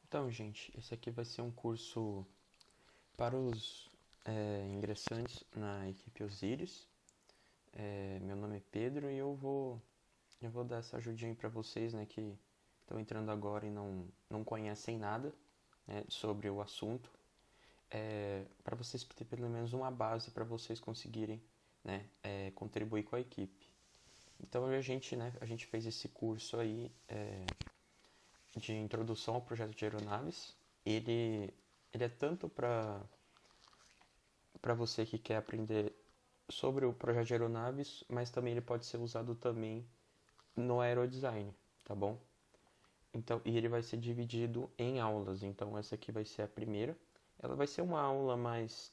Então, gente, esse aqui vai ser um curso para os ingressantes na equipe Osiris. Meu nome é Pedro e eu vou dar essa ajudinha para vocês, né, que estão entrando agora e não conhecem nada, né, sobre o assunto, para vocês terem pelo menos uma base para vocês conseguirem, né, contribuir com a equipe. Então a gente fez esse curso aí de introdução ao projeto de aeronaves. Ele é tanto para você que quer aprender sobre o projeto de aeronaves, mas também ele pode ser usado também no aerodesign, tá bom? Então, e ele vai ser dividido em aulas. Então, essa aqui vai ser a primeira. Ela vai ser uma aula mais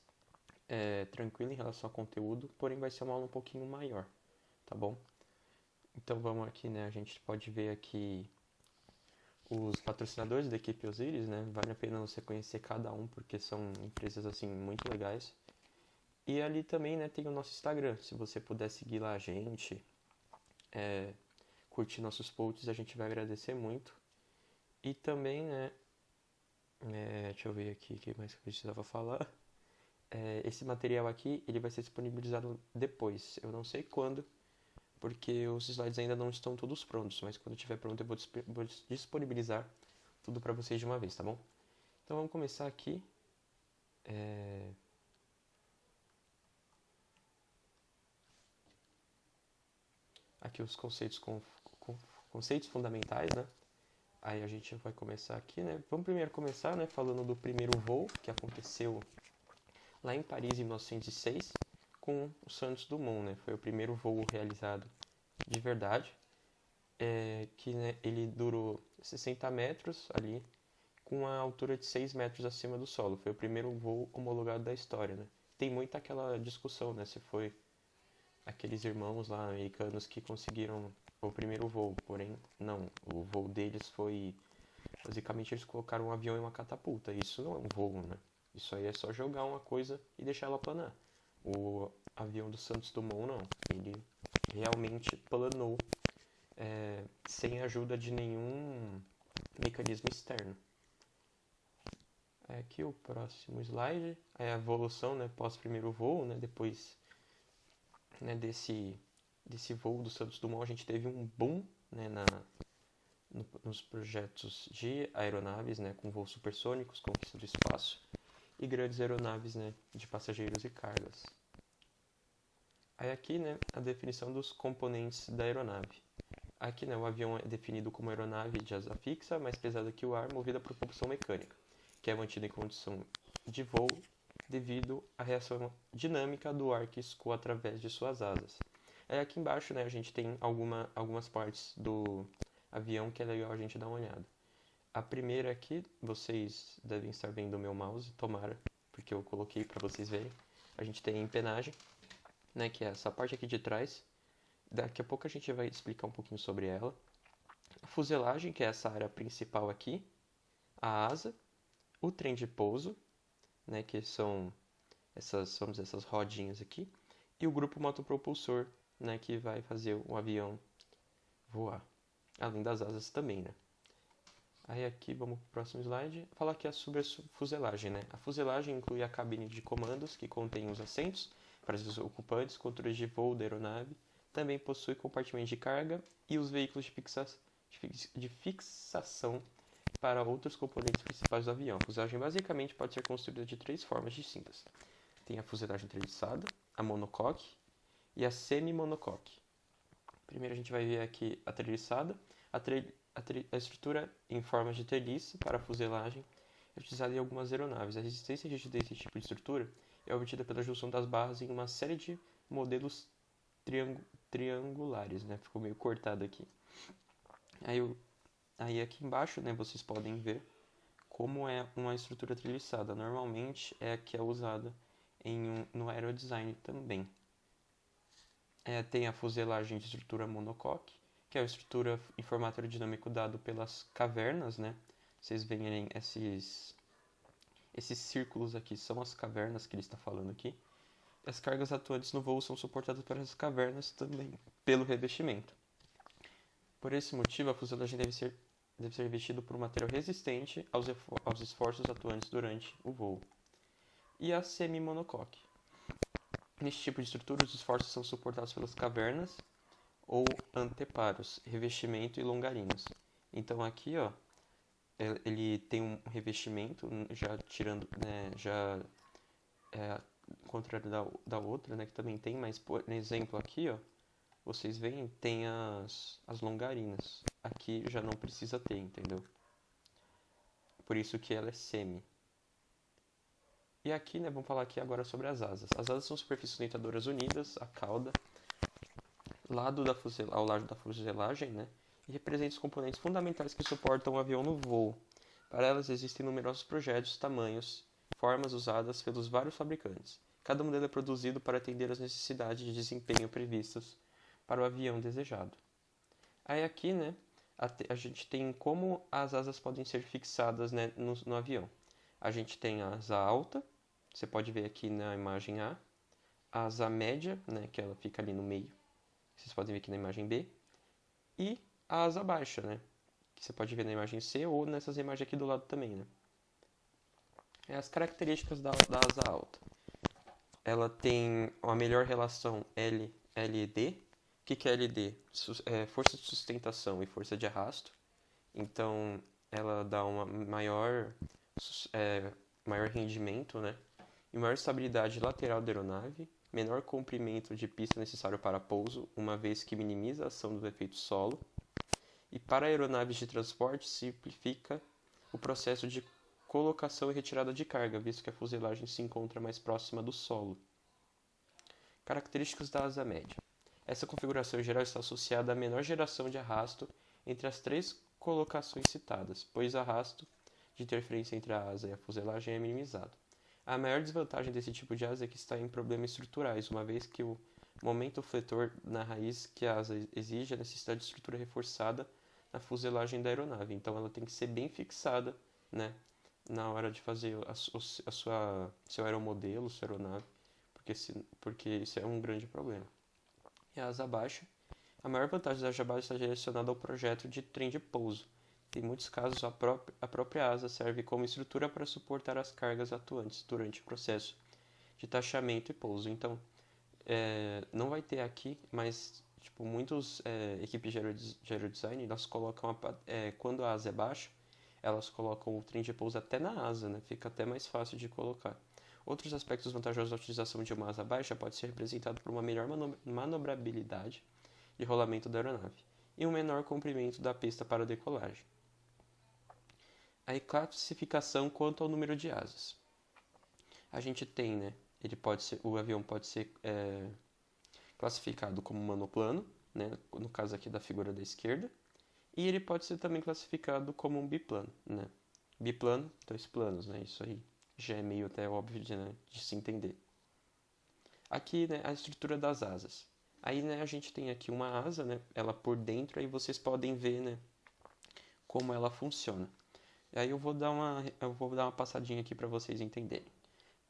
tranquila em relação ao conteúdo, porém vai ser uma aula um pouquinho maior, tá bom? Então, vamos aqui, né? A gente pode ver aqui os patrocinadores da equipe Osiris, né? Vale a pena você conhecer cada um, porque são empresas, assim, muito legais. E ali também, né, tem o nosso Instagram. Se você puder seguir lá a gente, curtir nossos posts, a gente vai agradecer muito. E também, né, deixa eu ver aqui o que mais que eu precisava falar. Esse material aqui, ele vai ser disponibilizado depois. Eu não sei quando, porque os slides ainda não estão todos prontos. Mas quando estiver pronto, eu vou disponibilizar tudo para vocês de uma vez, tá bom? Então vamos começar aqui. Aqui os conceitos fundamentais, né? Aí a gente vai começar aqui, né? Vamos primeiro começar, né, falando do primeiro voo que aconteceu lá em Paris em 1906 com o Santos Dumont, né? Foi o primeiro voo realizado de verdade, que né, ele durou 60 metros ali, com a altura de 6 metros acima do solo. Foi o primeiro voo homologado da história, né? Tem muita aquela discussão, né, se foi aqueles irmãos lá americanos que conseguiram o primeiro voo, porém não, o voo deles foi basicamente eles colocaram um avião em uma catapulta. Isso não é um voo, né? Isso aí é só jogar uma coisa e deixar ela planar. O avião do Santos Dumont não, ele realmente planou sem a ajuda de nenhum mecanismo externo. Aqui o próximo slide é a evolução, né, pós primeiro voo, né, depois né, desse voo do Santos Dumont a gente teve um boom, né, nos projetos de aeronaves, né, com voos supersônicos, conquista do espaço e grandes aeronaves, né, de passageiros e cargas. Aí aqui, né, a definição dos componentes da aeronave. Aqui, né, o avião é definido como aeronave de asa fixa, mais pesada que o ar, movida por propulsão mecânica, que é mantida em condição de voo devido à reação dinâmica do ar que escoa através de suas asas. Aí aqui embaixo, né, a gente tem algumas partes do avião que é legal a gente dar uma olhada. A primeira aqui, vocês devem estar vendo o meu mouse, tomara, porque eu coloquei para vocês verem. A gente tem a empenagem, né, que é essa parte aqui de trás. Daqui a pouco a gente vai explicar um pouquinho sobre ela. A fuselagem, que é essa área principal aqui. A asa, o trem de pouso, né, que são essas rodinhas aqui. E o grupo motopropulsor, né, que vai fazer o avião voar. Além das asas também, né? Aí aqui, vamos para o próximo slide, falar aqui sobre a fuselagem, né? A fuselagem inclui a cabine de comandos, que contém os assentos para os ocupantes, controles de voo da aeronave, também possui compartimentos de carga e os veículos de fixação para outros componentes principais do avião. A fuselagem basicamente pode ser construída de três formas distintas. Tem a fuselagem treliçada, a monocoque e a semi-monocoque. Primeiro a gente vai ver aqui a treliçada. A estrutura em forma de treliça para a fuselagem é utilizada em algumas aeronaves. A resistência e rigidez desse tipo de estrutura é obtida pela junção das barras em uma série de modelos triangulares, né? Ficou meio cortado aqui. Aí aqui embaixo, né, vocês podem ver como é uma estrutura treliçada. Normalmente é a que é usada no aerodesign também. Tem a fuselagem de estrutura monocoque, que é a estrutura em formato aerodinâmico dado pelas cavernas, né? Vocês veem esses círculos aqui são as cavernas que ele está falando aqui. As cargas atuantes no voo são suportadas por essas cavernas também, pelo revestimento. Por esse motivo, a fuselagem deve ser deve ser revestido por um material resistente aos esforços atuantes durante o voo. E a semi-monocoque. Neste tipo de estrutura, os esforços são suportados pelas cavernas ou anteparos, revestimento e longarinas. Então aqui, ó, ele tem um revestimento, já tirando, né, já contrário da outra, né, que também tem, mas por exemplo aqui, ó, vocês veem, tem as longarinas. Aqui já não precisa ter, entendeu? Por isso que ela é semi. E aqui, né, vamos falar aqui agora sobre as asas. As asas são superfícies sustentadoras unidas, a cauda, ao lado da fuselagem, né, e representam os componentes fundamentais que suportam o avião no voo. Para elas existem numerosos projetos, tamanhos, formas usadas pelos vários fabricantes. Cada modelo é produzido para atender às necessidades de desempenho previstas para o avião desejado. Aí aqui, né, a gente tem como as asas podem ser fixadas, né, no avião. A gente tem a asa alta, você pode ver aqui na imagem A asa média, né, que ela fica ali no meio, vocês podem ver aqui na imagem B, e a asa baixa, né, que você pode ver na imagem C ou nessas imagens aqui do lado também, né. As características da asa alta. Ela tem a melhor relação LD. O que é LD? Força de sustentação e força de arrasto. Então, ela dá uma maior rendimento, né? E maior estabilidade lateral da aeronave, menor comprimento de pista necessário para pouso, uma vez que minimiza a ação do efeito solo. E para aeronaves de transporte, simplifica o processo de colocação e retirada de carga, visto que a fuselagem se encontra mais próxima do solo. Características da asa média. Essa configuração geral está associada à menor geração de arrasto entre as três colocações citadas, pois o arrasto de interferência entre a asa e a fuselagem é minimizado. A maior desvantagem desse tipo de asa é que está em problemas estruturais, uma vez que o momento fletor na raiz que a asa exige a necessidade de estrutura reforçada na fuselagem da aeronave. Então ela tem que ser bem fixada, né, na hora de fazer seu aeromodelo, sua aeronave, porque isso é um grande problema. E a asa baixa. A maior vantagem da asa baixa está direcionada ao projeto de trem de pouso. Em muitos casos, a própria asa serve como estrutura para suportar as cargas atuantes durante o processo de taxamento e pouso. Então, não vai ter aqui, mas tipo, muitas equipes de aerodesign, elas colocam, quando a asa é baixa, elas colocam o trem de pouso até na asa, né? Fica até mais fácil de colocar. Outros aspectos vantajosos da utilização de uma asa baixa pode ser representado por uma melhor manobrabilidade de rolamento da aeronave e um menor comprimento da pista para decolagem. A classificação quanto ao número de asas. A gente tem, né, o avião pode ser classificado como monoplano, né, no caso aqui da figura da esquerda, e ele pode ser também classificado como um biplano, né. Biplano, 2 planos, né, isso aí já é meio até óbvio de se entender. Aqui, né, a estrutura das asas. Aí, né, a gente tem aqui uma asa, né, ela por dentro, aí vocês podem ver, né, como ela funciona. E aí eu vou dar uma passadinha aqui para vocês entenderem.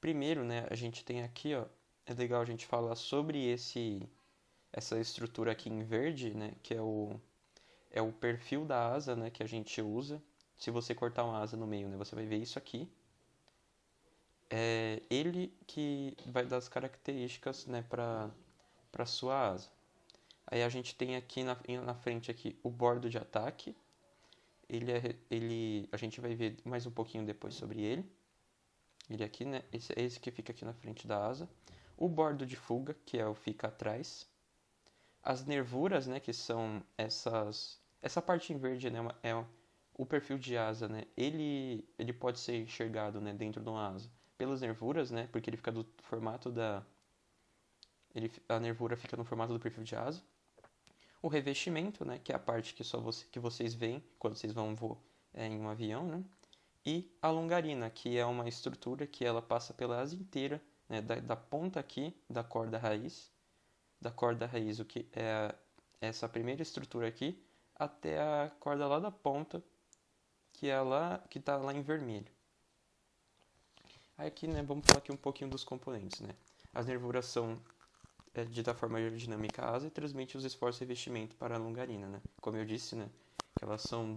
Primeiro, né, a gente tem aqui, ó, é legal a gente falar sobre essa estrutura aqui em verde, né, que é o perfil da asa, né, que a gente usa. Se você cortar uma asa no meio, né, você vai ver isso aqui. É ele que vai dar as características, né, para sua asa. Aí a gente tem aqui na frente aqui o bordo de ataque. A gente vai ver mais um pouquinho depois sobre ele. Ele aqui, né, esse que fica aqui na frente da asa. O bordo de fuga, que é o fica atrás. As nervuras, né, que são essa parte em verde, né, é o perfil de asa, né, ele pode ser enxergado, né, dentro de uma asa pelas nervuras, né, porque ele fica do formato a nervura fica no formato do perfil de asa. O revestimento, né, que é a parte que vocês veem quando vocês vão voar em um avião, né, e a longarina, que é uma estrutura que ela passa pela asa inteira, né, da ponta aqui da corda raiz, o que é essa primeira estrutura aqui, até a corda lá da ponta, que está lá em vermelho. Aí aqui, né, vamos falar aqui um pouquinho dos componentes, né. As nervuras são da forma aerodinâmica a asa e transmite os esforços de revestimento para a longarina, né. Como eu disse, né, que elas são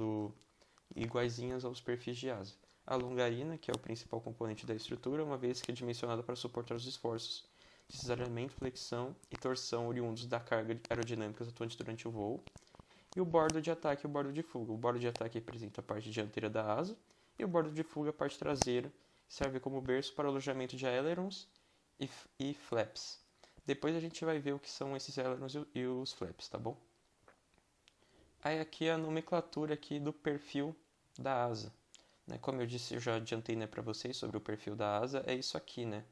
iguaizinhas aos perfis de asa. A longarina, que é o principal componente da estrutura, uma vez que é dimensionada para suportar os esforços de deslizamento, flexão e torção oriundos da carga aerodinâmica atuante durante o voo. E o bordo de ataque e o bordo de fuga. O bordo de ataque representa a parte dianteira da asa e o bordo de fuga a parte traseira, serve como berço para o alojamento de ailerons e flaps. Depois a gente vai ver o que são esses ailerons e os flaps, tá bom? Aí aqui a nomenclatura aqui do perfil da asa. Né? Como eu disse, eu já adiantei, né, para vocês sobre o perfil da asa, é isso aqui, né?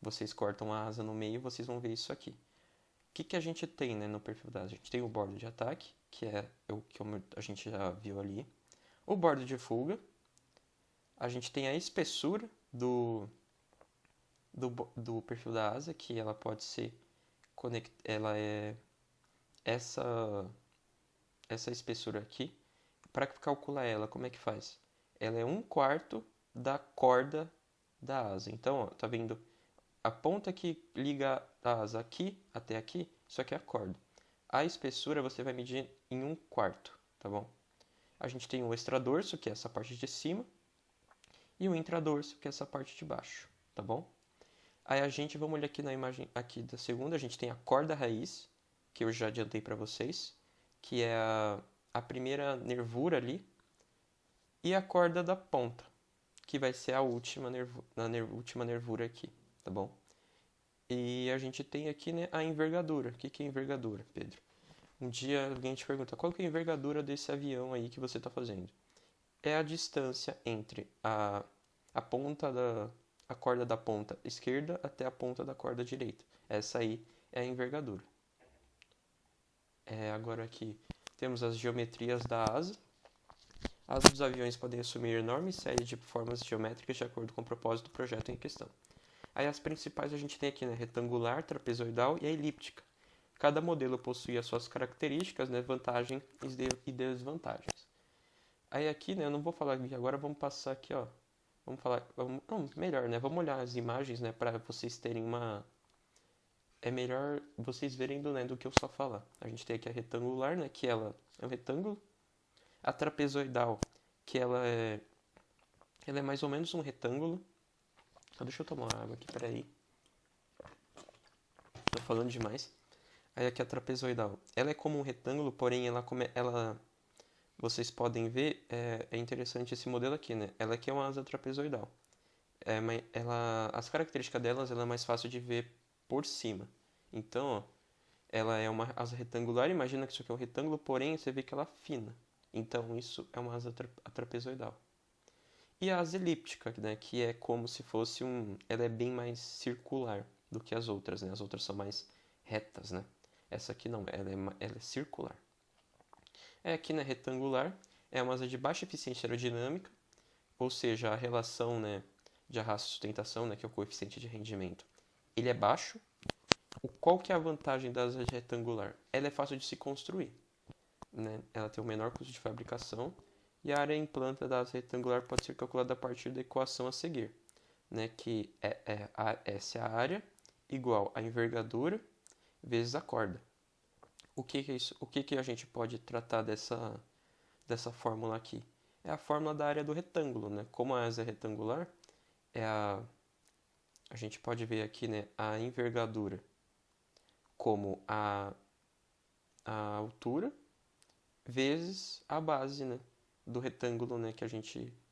Vocês cortam a asa no meio, vocês vão ver isso aqui. O que a gente tem, né, no perfil da asa? A gente tem o bordo de ataque, que é o que a gente já viu ali. O bordo de fuga. A gente tem a espessura do perfil da asa, que ela pode ser ela é essa espessura aqui. Para calcular ela, como é que faz? Ela é 1/4 da corda da asa. Então, ó, tá vendo? A ponta que liga a asa aqui até aqui, isso aqui é a corda. A espessura você vai medir em 1/4, tá bom? A gente tem o extradorso, que é essa parte de cima, e o intradorso, que é essa parte de baixo, tá bom? Aí vamos olhar aqui na imagem aqui da segunda, a gente tem a corda raiz, que eu já adiantei para vocês, que é a primeira nervura ali, e a corda da ponta, que vai ser a última nervura aqui, tá bom? E a gente tem aqui, né, a envergadura. O que é envergadura, Pedro? Um dia alguém te pergunta, qual que é a envergadura desse avião aí que você está fazendo? É a distância entre a corda da ponta esquerda até a ponta da corda direita. Essa aí é a envergadura. Agora aqui temos as geometrias da asa. As dos aviões podem assumir enorme série de formas geométricas de acordo com o propósito do projeto em questão. Aí as principais a gente tem aqui, né, retangular, trapezoidal e a elíptica. Cada modelo possui as suas características, né, vantagens e desvantagens. Aí aqui, né, eu não vou falar aqui agora, vamos passar aqui, ó. Melhor, né? Vamos olhar as imagens, né, para vocês terem uma... É melhor vocês verem do que eu só falar. A gente tem aqui a retangular, né, que ela é um retângulo. A trapezoidal, que ela é mais ou menos um retângulo. Deixa eu tomar uma água aqui, peraí. Tô falando demais. Aí aqui a trapezoidal. Ela é como um retângulo, porém vocês podem ver, é interessante esse modelo aqui, né? Ela aqui é uma asa trapezoidal. As características delas ela é mais fácil de ver por cima. Então, ó, ela é uma asa retangular. Imagina que isso aqui é um retângulo, porém você vê que ela é fina. Então, isso é uma asa trapezoidal. E a asa elíptica, né, que é como se fosse ela é bem mais circular do que as outras, né? As outras são mais retas, né? Essa aqui não, ela é circular. Aqui na retangular, é uma asa de baixa eficiência aerodinâmica, ou seja, a relação, né, de arrasto e sustentação, né, que é o coeficiente de rendimento, ele é baixo. Qual que é a vantagem da asa retangular? Ela é fácil de se construir, né? Ela tem o menor custo de fabricação e a área em planta da asa retangular pode ser calculada a partir da equação a seguir, né, que essa é a área igual a envergadura vezes a corda. O que é isso? O que a gente pode tratar dessa fórmula aqui? É a fórmula da área do retângulo, né? Como a asa é retangular, a gente pode ver aqui, né, a envergadura como a altura vezes a base, né, do retângulo, né,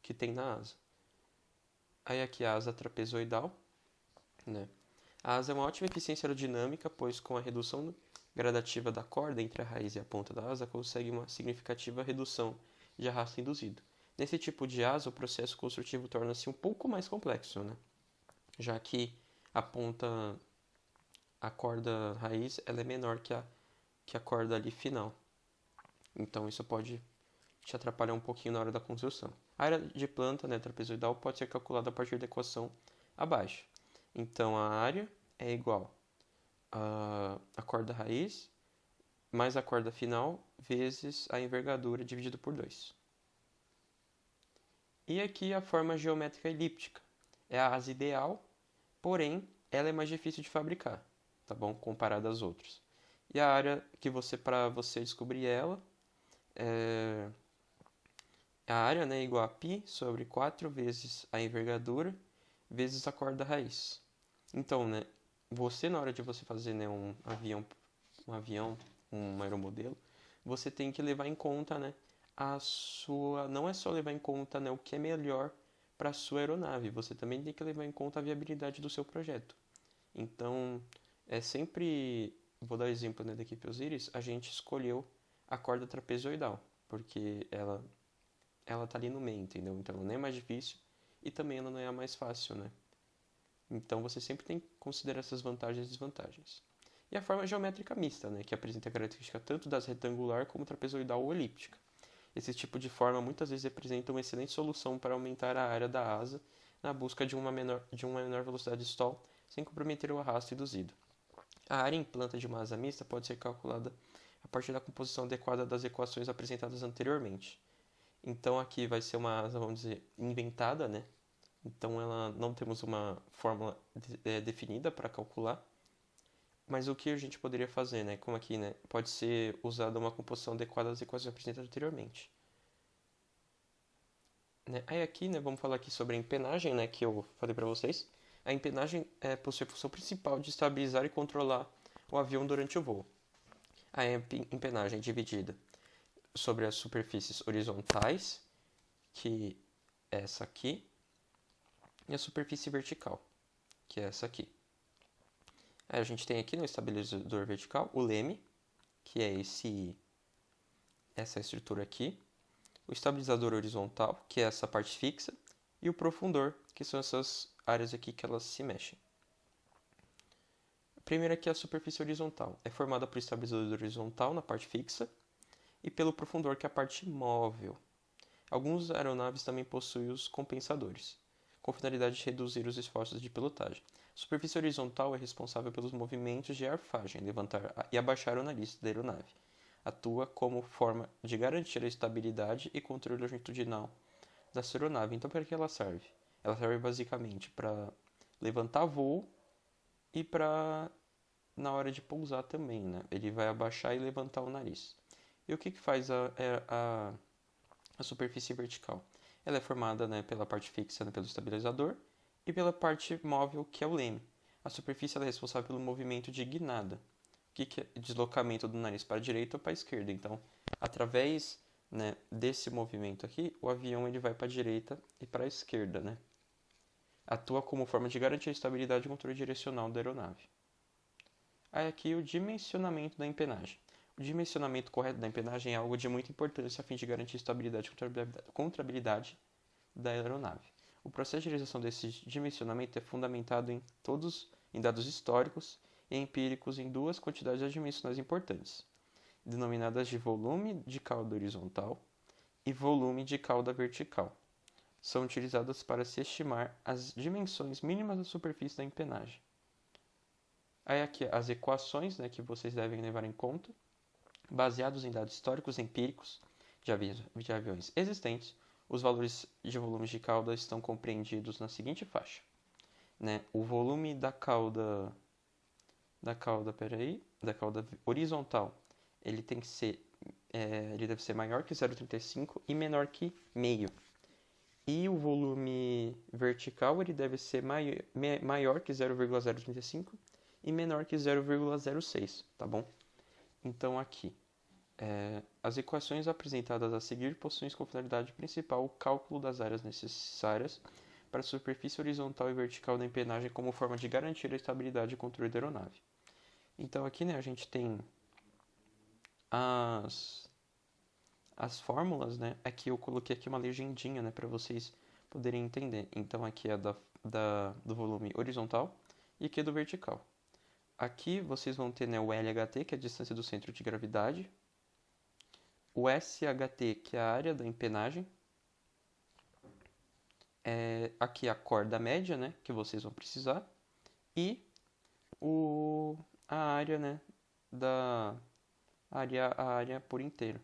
que tem na asa. Aí aqui a asa trapezoidal, né? A asa é uma ótima eficiência aerodinâmica, pois com a redução gradativa da corda entre a raiz e a ponta da asa consegue uma significativa redução de arrasto induzido. Nesse tipo de asa, o processo construtivo torna-se um pouco mais complexo, né? Já que a corda raiz, ela é menor que a corda ali final. Então isso pode te atrapalhar um pouquinho na hora da construção. A área de planta, né, trapezoidal, pode ser calculada a partir da equação abaixo. Então a área é igual a corda raiz mais a corda final vezes a envergadura dividido por 2. E aqui a forma geométrica elíptica. É a asa ideal, porém ela é mais difícil de fabricar, tá bom? Comparada às outras. E a área que para você descobrir ela A área, né, é igual a π sobre 4 vezes a envergadura vezes a corda raiz. Então, né, você na hora de você fazer, né, um avião, um aeromodelo, você tem que levar em conta, né, não é só levar em conta, né, o que é melhor para a sua aeronave, você também tem que levar em conta a viabilidade do seu projeto. Então, é sempre, vou dar o exemplo, né, da equipe Osiris, a gente escolheu a corda trapezoidal, porque ela tá ali no meio, entendeu? Então ela não é mais difícil e também ela não é a mais fácil, né? Então você sempre tem que considerar essas vantagens e desvantagens. E a forma geométrica mista, né, que apresenta a característica tanto das retangular como trapezoidal ou elíptica. Esse tipo de forma muitas vezes representa uma excelente solução para aumentar a área da asa na busca de uma menor velocidade de stall sem comprometer o arrasto induzido. A área em planta de uma asa mista pode ser calculada a partir da composição adequada das equações apresentadas anteriormente. Então aqui vai ser uma asa, vamos dizer, inventada, né? Então ela não temos uma fórmula definida para calcular. Mas o que a gente poderia fazer, né? Como aqui, né? Pode ser usada uma composição adequada das equações apresentadas anteriormente. Né? Aí aqui, né, vamos falar aqui sobre a empenagem, né, que eu falei para vocês. A empenagem possui a função principal de estabilizar e controlar o avião durante o voo. A empenagem é dividida sobre as superfícies horizontais, que é essa aqui, e a superfície vertical, que é essa aqui. Aí a gente tem aqui no estabilizador vertical o leme, que é essa estrutura aqui, o estabilizador horizontal, que é essa parte fixa, e o profundor, que são essas áreas aqui que elas se mexem. Primeiro aqui a superfície horizontal, é formada por estabilizador horizontal na parte fixa e pelo profundor, que é a parte móvel. Algumas aeronaves também possuem os compensadores, com finalidade de reduzir os esforços de pilotagem. A superfície horizontal é responsável pelos movimentos de arfagem, levantar e abaixar o nariz da aeronave. Atua como forma de garantir a estabilidade e controle longitudinal da sua aeronave. Então, para que ela serve? Ela serve basicamente para levantar voo e para na hora de pousar também, né? Ele vai abaixar e levantar o nariz. E o que faz a superfície vertical? Ela é formada, né, pela parte fixa, né, pelo estabilizador e pela parte móvel, que é o leme. A superfície ela é responsável pelo movimento de guinada, que é deslocamento do nariz para a direita ou para a esquerda. Então, através, né, desse movimento aqui, o avião ele vai para a direita e para a esquerda, né? Atua como forma de garantir a estabilidade e controle direcional da aeronave. Aí aqui o dimensionamento da empenagem. O dimensionamento correto da empenagem é algo de muita importância a fim de garantir estabilidade e controlabilidade da aeronave. O processo de realização desse dimensionamento é fundamentado em dados históricos e empíricos em duas quantidades adimensionais importantes, denominadas de volume de cauda horizontal e volume de cauda vertical. São utilizadas para se estimar as dimensões mínimas da superfície da empenagem. Aí aqui as equações, né, que vocês devem levar em conta, baseados em dados históricos e empíricos de aviões existentes, os valores de volumes de cauda estão compreendidos na seguinte faixa, né? O volume da cauda horizontal, ele tem que ser, ele deve ser maior que 0,35 e menor que meio. E o volume vertical, ele deve ser maior que 0,035 e menor que 0,06, tá bom? Então aqui, as equações apresentadas a seguir possuem como finalidade principal o cálculo das áreas necessárias para a superfície horizontal e vertical da empenagem como forma de garantir a estabilidade e controle da aeronave. Então aqui, né, a gente tem as fórmulas, né? Aqui eu coloquei aqui uma legendinha, né, para vocês poderem entender. Então aqui é do volume horizontal e aqui é do vertical. Aqui vocês vão ter, né, o LHT, que é a distância do centro de gravidade, o SHT, que é a área da empenagem, aqui a corda média, né, que vocês vão precisar, e a área, né, a área por inteiro.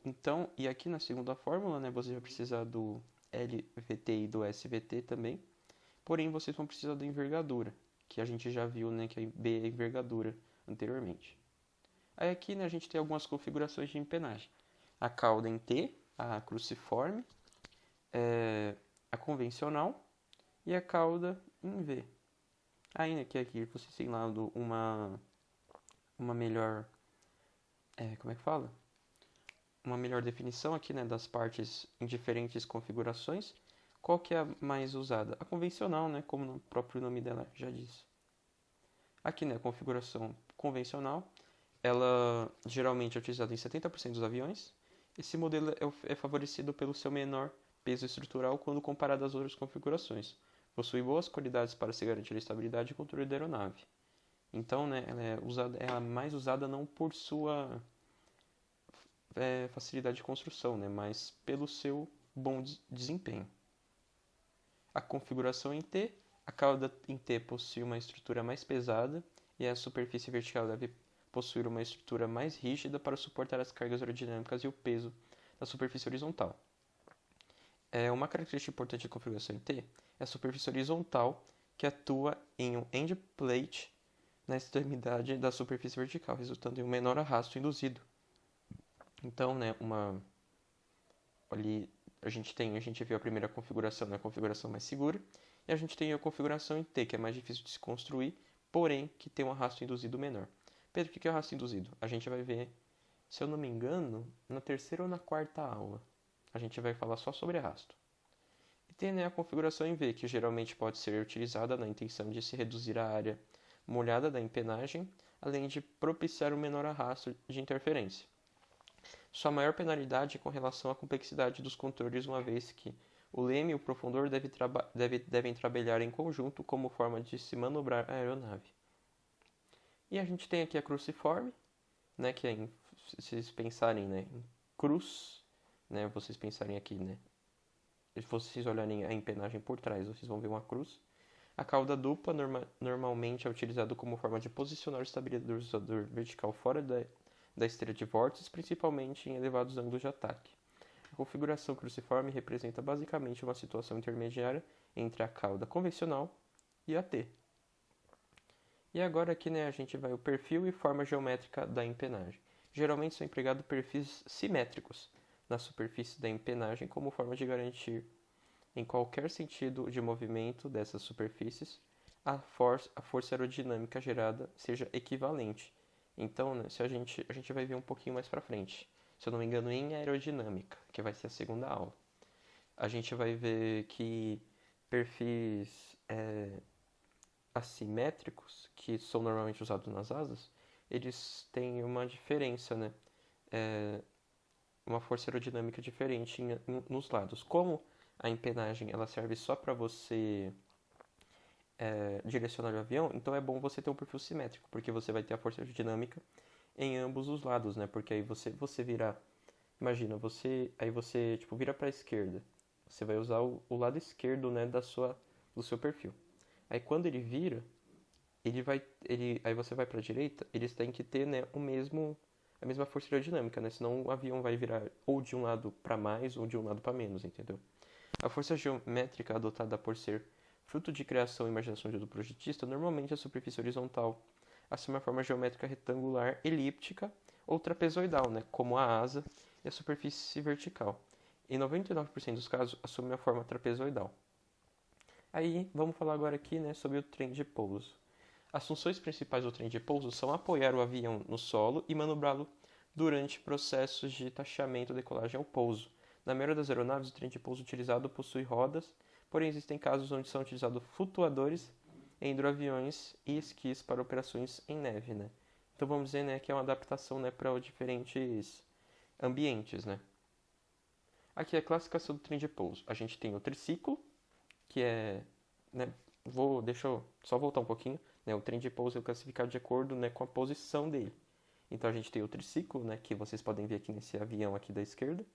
Então, e aqui na segunda fórmula, né, você vai precisar do LVT e do SVT também, porém vocês vão precisar da envergadura, que a gente já viu, né, que a B é a envergadura anteriormente. Aí aqui, né, a gente tem algumas configurações de empenagem. A cauda em T, a cruciforme, a convencional e a cauda em V. Ainda que aqui vocês têm lá uma melhor, como é que fala? Uma melhor definição aqui, né, das partes em diferentes configurações. Qual que é a mais usada? A convencional, né, como o próprio nome dela já diz. Aqui, né, a configuração convencional, ela geralmente é utilizada em 70% dos aviões. Esse modelo é favorecido pelo seu menor peso estrutural quando comparado às outras configurações. Possui boas qualidades para se garantir a estabilidade e controle da aeronave. Então, né, ela é mais usada não por sua facilidade de construção, né, mas pelo seu bom desempenho. A configuração em T, a cauda em T possui uma estrutura mais pesada e a superfície vertical deve possuir uma estrutura mais rígida para suportar as cargas aerodinâmicas e o peso da superfície horizontal. Uma característica importante da configuração em T é a superfície horizontal que atua em um end plate na extremidade da superfície vertical, resultando em um menor arrasto induzido. Então, né, ali a gente viu a primeira configuração, né, a configuração mais segura, e a gente tem a configuração em T, que é mais difícil de se construir, porém que tem um arrasto induzido menor. Pedro, o que é o arrasto induzido? A gente vai ver, se eu não me engano, na terceira ou na quarta aula. A gente vai falar só sobre arrasto. E tem, né, a configuração em V, que geralmente pode ser utilizada na intenção de se reduzir a área molhada da empenagem, além de propiciar um menor arrasto de interferência. Sua maior penalidade é com relação à complexidade dos controles, uma vez que o leme e o profundor devem trabalhar em conjunto como forma de se manobrar a aeronave. E a gente tem aqui a cruciforme, né, que é se vocês pensarem, né, em cruz, né, vocês pensarem aqui, né, se vocês olharem a empenagem por trás, vocês vão ver uma cruz. A cauda dupla normalmente é utilizado como forma de posicionar o estabilizador vertical fora da esteira de vórtices, principalmente em elevados ângulos de ataque. A configuração cruciforme representa basicamente uma situação intermediária entre a cauda convencional e a T. E agora aqui, né, a gente vai o perfil e forma geométrica da empenagem. Geralmente são empregados perfis simétricos na superfície da empenagem como forma de garantir, em qualquer sentido de movimento dessas superfícies, a força aerodinâmica gerada seja equivalente. Então, né, se a gente vai ver um pouquinho mais para frente, se eu não me engano, em aerodinâmica, que vai ser a segunda aula. A gente vai ver que perfis assimétricos, que são normalmente usados nas asas, eles têm uma diferença, né? Uma força aerodinâmica diferente nos lados. Como a empenagem ela serve só para você direcionar o avião, então é bom você ter um perfil simétrico, porque você vai ter a força aerodinâmica em ambos os lados, né? Porque aí você virar, imagina, aí você tipo vira para a esquerda, você vai usar o lado esquerdo, né, do seu perfil. Aí quando ele vira, aí você vai para a direita, eles têm que ter, né, a mesma força aerodinâmica, né? Senão o avião vai virar ou de um lado para mais ou de um lado para menos, entendeu? A força geométrica adotada por ser fruto de criação e imaginação do projetista, normalmente a superfície horizontal assume a forma geométrica retangular, elíptica ou trapezoidal, né, como a asa e a superfície vertical. Em 99% dos casos, assume a forma trapezoidal. Aí, vamos falar agora aqui, né, sobre o trem de pouso. As funções principais do trem de pouso são apoiar o avião no solo e manobrá-lo durante processos de taxiamento, decolagem ou pouso. Na maioria das aeronaves, o trem de pouso utilizado possui rodas, porém existem casos onde são utilizados flutuadores em hidroaviões e esquis para operações em neve, né? Então vamos dizer, né, que é uma adaptação, né, para diferentes ambientes, né? Aqui é a classificação do trem de pouso. A gente tem o triciclo, que é, né, deixa eu só voltar um pouquinho, né? O trem de pouso é classificado de acordo, né, com a posição dele. Então a gente tem o triciclo, né, que vocês podem ver aqui nesse avião aqui da esquerda,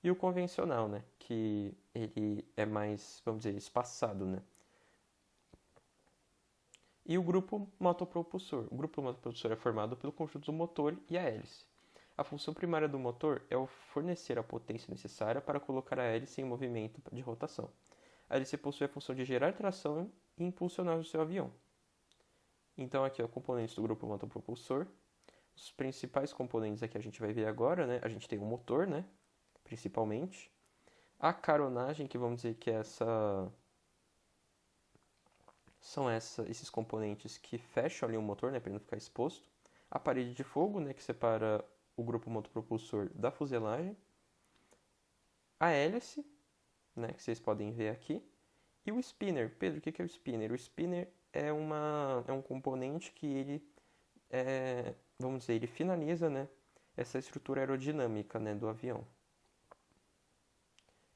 e o convencional, né, que ele é mais, vamos dizer, espaçado, né? E o grupo motopropulsor. O grupo motopropulsor é formado pelo conjunto do motor e a hélice. A função primária do motor é o fornecer a potência necessária para colocar a hélice em movimento de rotação. A hélice possui a função de gerar tração e impulsionar o seu avião. Então aqui, ó, componentes do grupo motopropulsor. Os principais componentes aqui a gente vai ver agora, né? A gente tem o motor, né? principalmente. A caronagem, que vamos dizer que esses componentes que fecham ali o motor, né, para ele não ficar exposto. A parede de fogo, né, que separa o grupo motopropulsor da fuselagem. A hélice, né, que vocês podem ver aqui. E o spinner. Pedro, o que é o spinner? O spinner é um componente que ele, vamos dizer, ele finaliza, né, essa estrutura aerodinâmica, né, do avião.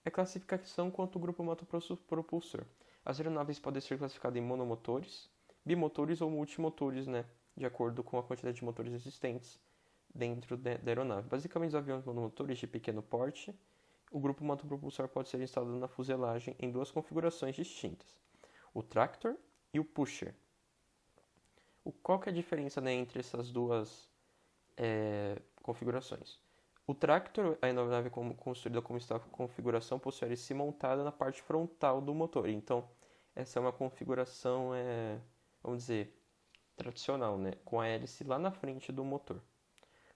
É classificação quanto ao grupo motopropulsor. As aeronaves podem ser classificadas em monomotores, bimotores ou multimotores, né, de acordo com a quantidade de motores existentes dentro da aeronave. Basicamente, os aviões monomotores de pequeno porte, o grupo motopropulsor pode ser instalado na fuselagem em duas configurações distintas, o tractor e o pusher. Qual que é a diferença, né, entre essas duas configurações? O tractor, a aeronave construída como está a configuração, possui a hélice montada na parte frontal do motor. Então, essa é uma configuração, vamos dizer, tradicional, né, com a hélice lá na frente do motor,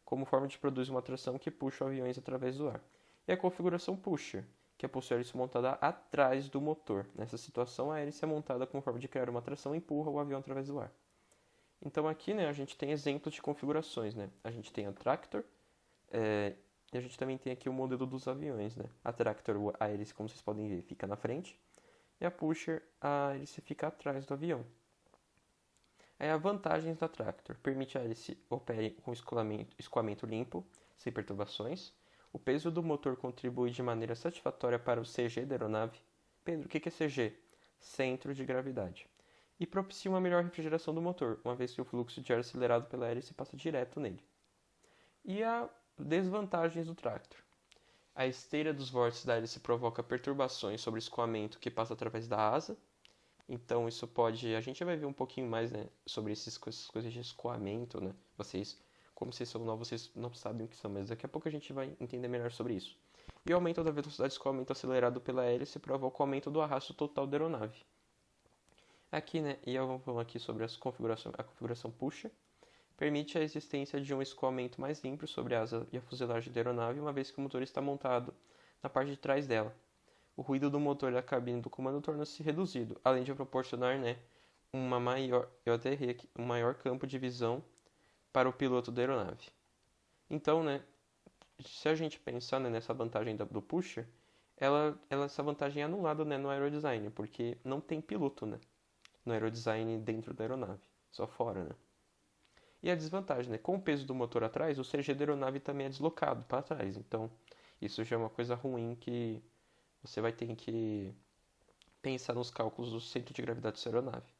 como forma de produzir uma tração que puxa aviões através do ar. E a configuração pusher, que possui a hélice montada atrás do motor. Nessa situação, a hélice é montada com forma de criar uma tração e empurra o avião através do ar. Então aqui, né, a gente tem exemplos de configurações, né? A gente tem a tractor, e a gente também tem aqui o modelo dos aviões, né? A tractor, a hélice, como vocês podem ver, fica na frente, e a pusher, a hélice fica atrás do avião. Aí as vantagens da tractor: permite a hélice opere com escoamento limpo, sem perturbações. O peso do motor contribui de maneira satisfatória para o CG da aeronave. Pedro, o que é CG? Centro de gravidade. E propicia uma melhor refrigeração do motor, uma vez que o fluxo de ar acelerado pela hélice passa direto nele. E as desvantagens do tractor: a esteira dos vórtices da hélice provoca perturbações sobre o escoamento que passa através da asa. Então isso pode... A gente vai ver um pouquinho mais, né, sobre essas coisas de escoamento, né? Como vocês são novos, vocês não sabem o que são, mas daqui a pouco a gente vai entender melhor sobre isso. E o aumento da velocidade de escoamento acelerado pela hélice provoca o aumento do arrasto total da aeronave. Aqui, né, e eu vou falar aqui sobre a configuração pusher. Permite a existência de um escoamento mais limpo sobre a asa e a fuselagem da aeronave, uma vez que o motor está montado na parte de trás dela. O ruído do motor da cabine do comando torna-se reduzido, além de proporcionar, né, um maior campo de visão para o piloto da aeronave. Então, né, se a gente pensar, né, nessa vantagem do pusher, essa vantagem é anulada, né, no aerodesign, porque não tem piloto, né, no aerodesign dentro da aeronave, só fora, né. E a desvantagem, né, com o peso do motor atrás, o CG da aeronave também é deslocado para trás, então isso já é uma coisa ruim que você vai ter que pensar nos cálculos do centro de gravidade da sua aeronave.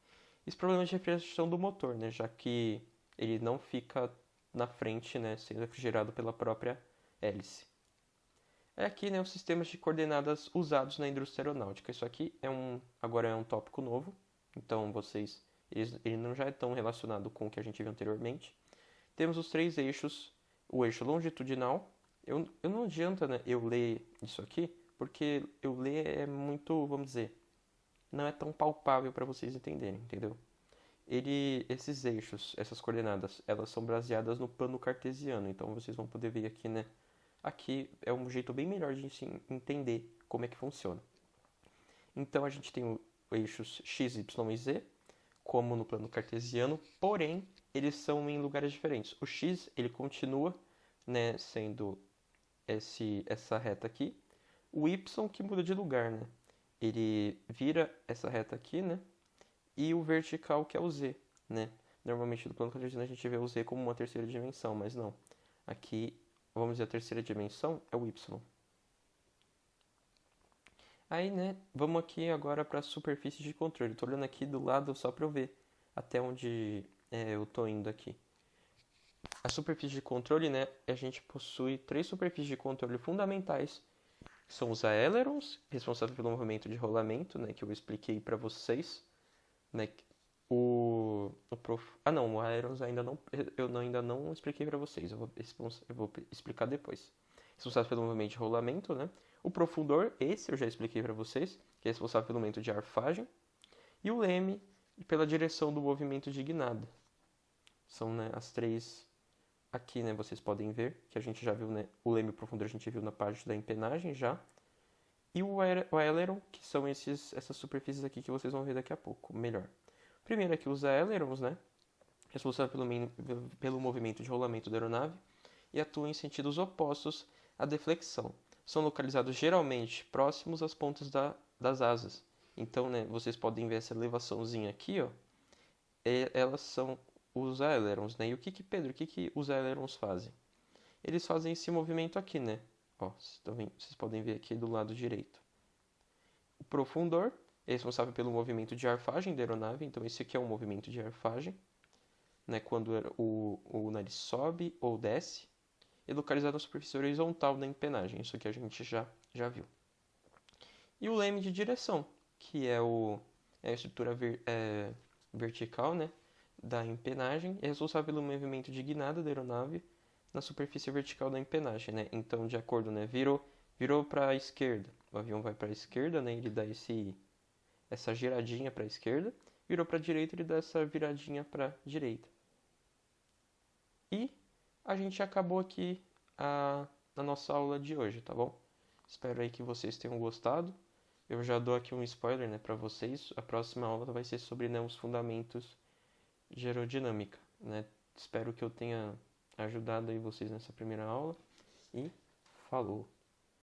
E os problemas de refrigeração do motor, né, já que ele não fica na frente, né, sendo refrigerado pela própria hélice. Aqui, né, os sistemas de coordenadas usados na indústria aeronáutica. Isso aqui agora é um tópico novo, então ele não já é tão relacionado com o que a gente viu anteriormente. Temos os três eixos: o eixo longitudinal. Não adianta, né, eu ler isso aqui, porque eu ler é muito, vamos dizer, não é tão palpável para vocês entenderem, entendeu? Esses eixos, essas coordenadas, elas são baseadas no plano cartesiano, então vocês vão poder ver aqui, né? Aqui é um jeito bem melhor de a gente entender como é que funciona. Então a gente tem os eixos x, y e z, como no plano cartesiano, porém eles são em lugares diferentes. O x, ele continua, né, sendo essa reta aqui. O y que muda de lugar, né? Ele vira essa reta aqui, né? E o vertical, que é o z, né? Normalmente no plano cartesiano a gente vê o z como uma terceira dimensão, mas não. Aqui, vamos dizer, a terceira dimensão é o y. Aí, né, vamos aqui agora para a superfície de controle. Estou olhando aqui do lado só para eu ver até onde eu estou indo aqui. A superfície de controle, né, a gente possui três superfícies de controle fundamentais. São os ailerons, responsáveis pelo movimento de rolamento, né, que eu expliquei para vocês. Né, o ailerons ainda não expliquei para vocês. Eu vou explicar depois. Responsável pelo movimento de rolamento, né? O profundor, esse eu já expliquei para vocês, que é responsável pelo movimento de arfagem. E o leme, pela direção do movimento de guinada. São, né, as três aqui, né, vocês podem ver que a gente já viu, né, o leme profundor a gente viu na parte da empenagem já. E o aileron, que são essas superfícies aqui que vocês vão ver daqui a pouco, melhor. Primeiro aqui os ailerons, né, responsável pelo movimento de rolamento da aeronave e atuam em sentidos opostos à deflexão. São localizados geralmente próximos às pontas das asas. Então, né, vocês podem ver essa elevaçãozinha aqui, ó, elas são os ailerons, né? E Pedro, o que os ailerons fazem? Eles fazem esse movimento aqui, né? Ó, vocês podem ver aqui do lado direito. O profundor é responsável pelo movimento de arfagem da aeronave, então esse aqui é um movimento de arfagem, né? Quando o nariz sobe ou desce, e localizado na superfície horizontal da empenagem, isso aqui a gente já viu. E o leme de direção, que é a estrutura vertical, né, da empenagem, é responsável pelo movimento de guinada da aeronave na superfície vertical da empenagem, né? Então, de acordo, né, virou para a esquerda, o avião vai para a esquerda, né, ele dá essa giradinha para a esquerda, virou para a direita, ele dá essa viradinha para a direita. E a gente acabou aqui a nossa aula de hoje, tá bom? Espero aí que vocês tenham gostado. Eu já dou aqui um spoiler, né, para vocês. A próxima aula vai ser sobre, né, os fundamentos de aerodinâmica, né? Espero que eu tenha ajudado aí vocês nessa primeira aula e falou!